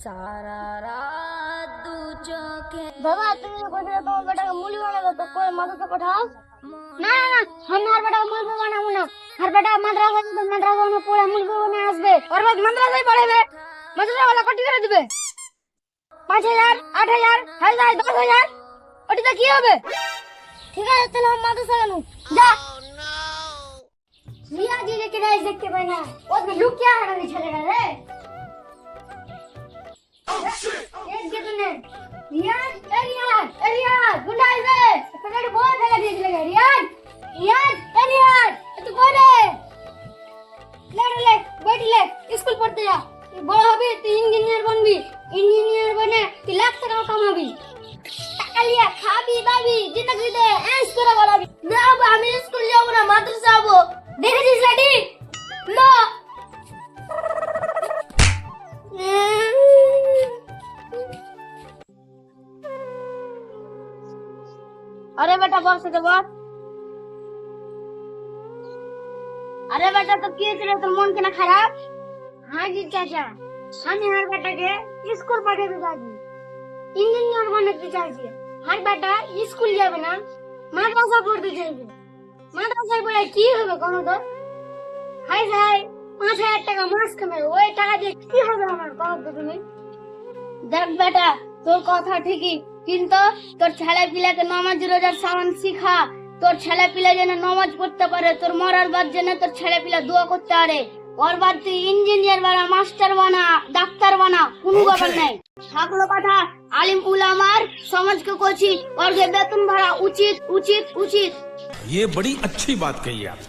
सारा रात दू चौके बाबा तुम कोई तो बेटा का मूली बना दो तो कोई मदद तो पठाओ ना ना ना हम हर बेटा मूली बनाबो ना हर बेटा मद्रासा तो मद्रासा में पूरा मूली बना आसबे और बस मद्रासा ही पढ़ेबे मद्रासा वाला कटी करे दिबे 5000 8000 1000 10000 ওটি তো কি হবে ঠিক আছে চলো हम मद्रासा जानु जा रिया जी रे के राइस देखते भाई ना वो लुक क्या है रे चलेगा रे एक के तूने रियाज गुंडा इसे पकड़ बहुत है देख लेगा रियाज तू कौन है ले बैठ ले स्कूल पढ़ते जा बड़ा होबे तू इंजीनियर बनबी इंजीनियर बने तू लाख টাকা কামাবি টাকা লিয়া খাবি দাবি জিন্দগি দে ऐश করে বলাবি না अब আমি স্কুল যাব না মাদ্রাসা যাব দেখেছিস লাডি লো अरे बेटा बस से बस अरे बेटा तो किए चले तो मन के ना खराब हाँ जी चाचा हम हर बेटा के स्कूल पढ़े भी जाएगी इंजीनियर बनने की चाहिए हर बेटा स्कूल जाए ना माद्रासा पढ़ते जाएगी माद्रासा पढ़ाई की होगा कौन तो हाय हाय 5000 টাকা মাস কামাই ওই টাকা দিয়ে কি হবে আমার কও তো তুমি দেখ বেটা তোর কথা ঠিকই কিন্তু তোর ছেলে পিলাকে নামাজ রোজার সামান শিখা তোর ছেলে পিলা যেন নামাজ পড়তে পারে তোর মরার বাদ যেন তোর ছেলে পিলা দোয়া করতে পারে ওর বাদ তুই ইঞ্জিনিয়ার বানা মাস্টার বানা ডাক্তার বানা কোনো ব্যাপার নাই থাকলো কথা আলিম উলামার সমাজকে কোচি ওর যে বেতন ভাড়া উচিত উচিত উচিত ये बड़ी अच्छी बात कही आप।